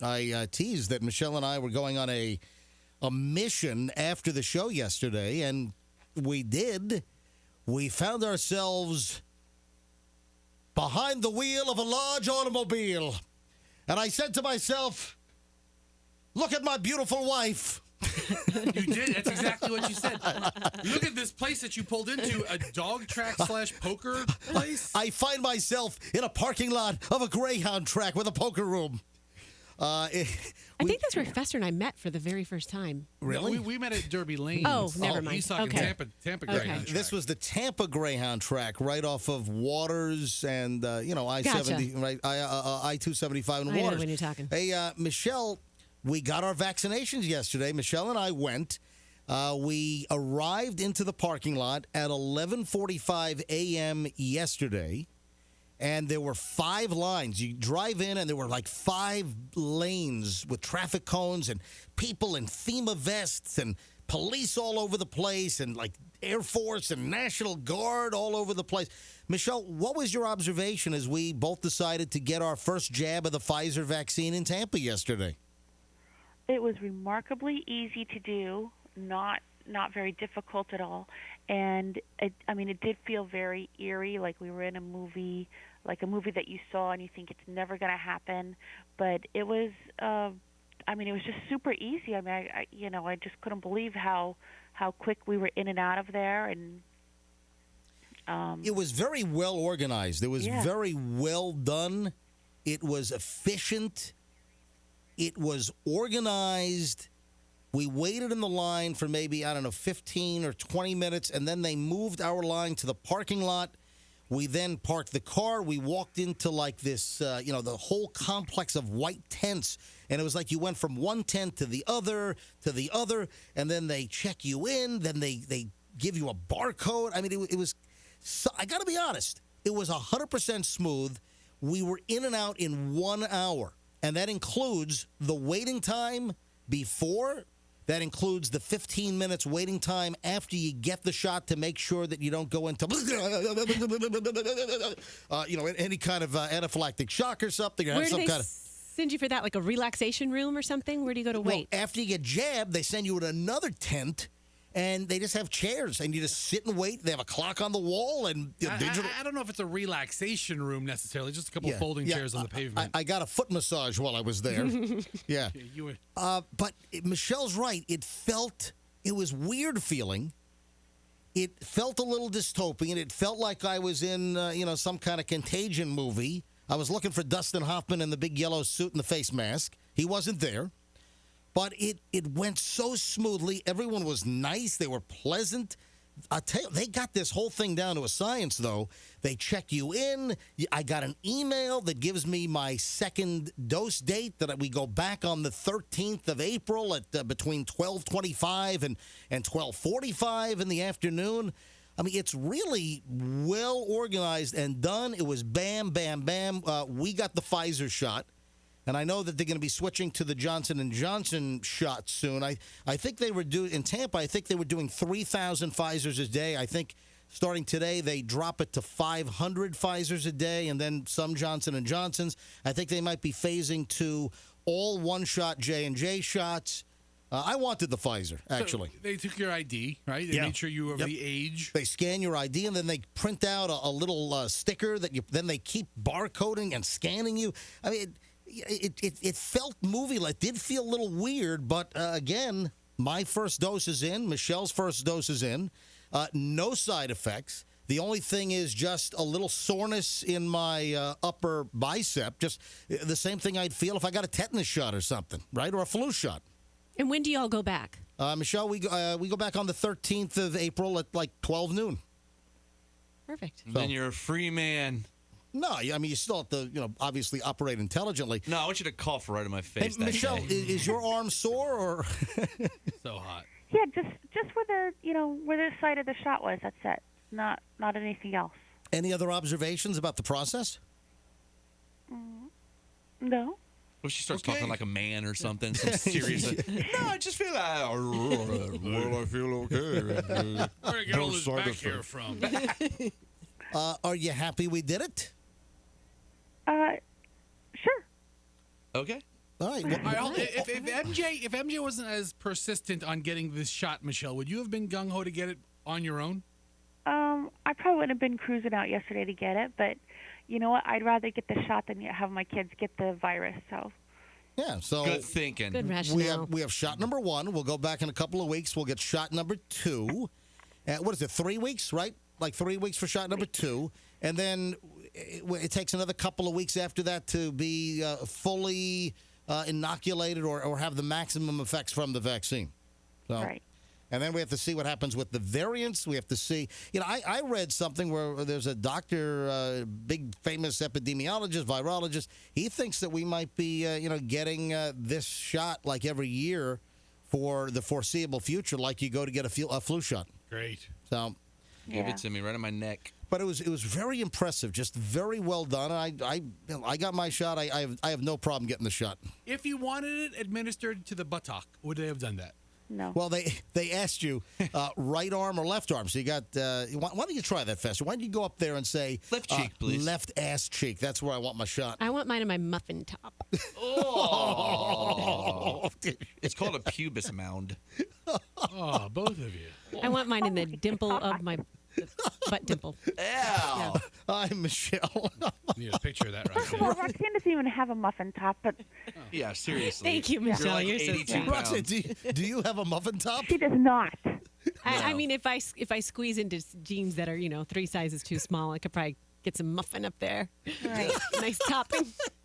I teased that Michelle and I were going on a mission after the show yesterday, and we did. We found ourselves behind the wheel of a large automobile. And I said to myself, look at my beautiful wife. You did. That's exactly what you said. Look at this place that you pulled into, a dog track / poker place. I find myself in a parking lot of a Greyhound track with a poker room. I think that's where Fester and I met for the very first time. Really? No, we met at Derby Lane. Oh, never mind. He's talking Okay. Tampa Okay. Greyhound track. This was the Tampa Greyhound track right off of Waters and, I-70, Gotcha. right? I-275 and I know Waters. when you're talking. Hey, Michelle, we got our vaccinations yesterday. Michelle and I went. We arrived into the parking lot at 11:45 a.m. yesterday, and there were 5 lines. You drive in, and there were like 5 lanes with traffic cones and people in FEMA vests and police all over the place and like Air Force and National Guard all over the place. Michelle, what was your observation as we both decided to get our first jab of the Pfizer vaccine in Tampa yesterday? It was remarkably easy to do, not very difficult at all, and it did feel very eerie, like we were in a movie, like a movie that you saw and you think it's never going to happen. But it was, it was just super easy. I just couldn't believe how quick we were in and out of there, and it was very well organized. It was Yeah. very well done. It was efficient. It was organized. We waited in the line for maybe, 15 or 20 minutes, and then they moved our line to the parking lot. We then parked the car. We walked into like this, the whole complex of white tents, and it was like you went from one tent to the other, and then they check you in. Then they give you a barcode. I mean, it was, so, I got to be honest, it was 100% smooth. We were in and out in 1 hour. And that includes the waiting time before. That includes the 15 minutes waiting time after you get the shot to make sure that you don't go into, any kind of anaphylactic shock or something. Or Where have do some they kind of. send you for that? Like a relaxation room or something? Where do you go to wait? Well, after you get jabbed, they send you in another tent. And they just have chairs, and you just sit and wait. They have a clock on the wall and digital. I don't know if it's a relaxation room necessarily, just a couple of folding chairs on the pavement. I got a foot massage while I was there. Yeah. But Michelle's right. It was weird feeling. It felt a little dystopian. It felt like I was in, some kind of Contagion movie. I was looking for Dustin Hoffman in the big yellow suit and the face mask. He wasn't there. But it went so smoothly. Everyone was nice. They were pleasant. I'll tell you, they got this whole thing down to a science, though. They check you in. I got an email that gives me my second dose date, that we go back on the 13th of April at between 12:25 and 12:45 in the afternoon. I mean, it's really well organized and done. It was bam, bam, bam. We got the Pfizer shot. And I know that they're going to be switching to the Johnson & Johnson shot soon. I think they were in Tampa, I think they were doing 3,000 Pfizers a day. I think starting today they drop it to 500 Pfizers a day and then some Johnson & Johnsons. I think they might be phasing to all one-shot J&J shots. I wanted the Pfizer, actually. So they took your ID, right? They made sure you were of the age. They scan your ID, and then they print out a little sticker that then they keep barcoding and scanning you. I mean, it felt movie-like. It did feel a little weird, but again, my first dose is in. Michelle's first dose is in. No side effects. The only thing is just a little soreness in my upper bicep. Just the same thing I'd feel if I got a tetanus shot or something, right? Or a flu shot. And when do you all go back? Michelle, we go back on the 13th of April at like 12 noon. Perfect. And then you're a free man. No, I mean, you still have to, obviously operate intelligently. No, I want you to cough right in my face. Hey, Michelle, is your arm sore or? So hot. Yeah, just where the site of the shot was. That's it. Not anything else. Any other observations about the process? No. Well, she starts talking like a man or something. Some serious. No, I just feel like. Well, I feel okay. Where did I get all this back hair from? Are you happy we did it? Sure. Okay. All right. All right, hold on. If MJ wasn't as persistent on getting this shot, Michelle, would you have been gung ho to get it on your own? I probably wouldn't have been cruising out yesterday to get it, but you know what? I'd rather get the shot than have my kids get the virus. So. Yeah. So Good thinking. Good rationale. we have shot number 1. We'll go back in a couple of weeks. We'll get shot number 2. What is it? 3 weeks, right? Like 3 weeks for shot number 2, and then it takes another couple of weeks after that to be fully inoculated or have the maximum effects from the vaccine. So, Right. And then we have to see what happens with the variants. We have to see. I read something where there's a doctor, big famous epidemiologist, virologist. He thinks that we might be, getting this shot like every year for the foreseeable future, like you go to get a flu shot. Great. So, Give it to me right on my neck. but it was very impressive, just very well done. I got my shot. I have no problem getting the shot. If you wanted it administered to the buttock, would they have done that? No. Well, they asked you right arm or left arm. So you got. Why don't you try that, Fester? Why don't you go up there and say Left cheek, please. Left ass cheek. That's where I want my shot. I want mine in my muffin top. Oh. It's called a pubis mound. Oh, both of you. I want mine in the dimple of my butt dimple. Yeah. Hi, Michelle. Need a picture of that right there. Well, Roxanne doesn't even have a muffin top, but Yeah, seriously. Thank you, Michelle. You're like You're so 82 sweet. pounds. Roxanne, do you have a muffin top? she does not. I mean, if I squeeze into jeans that are 3 sizes too small, I could probably get some muffin up there. Right. Nice topping.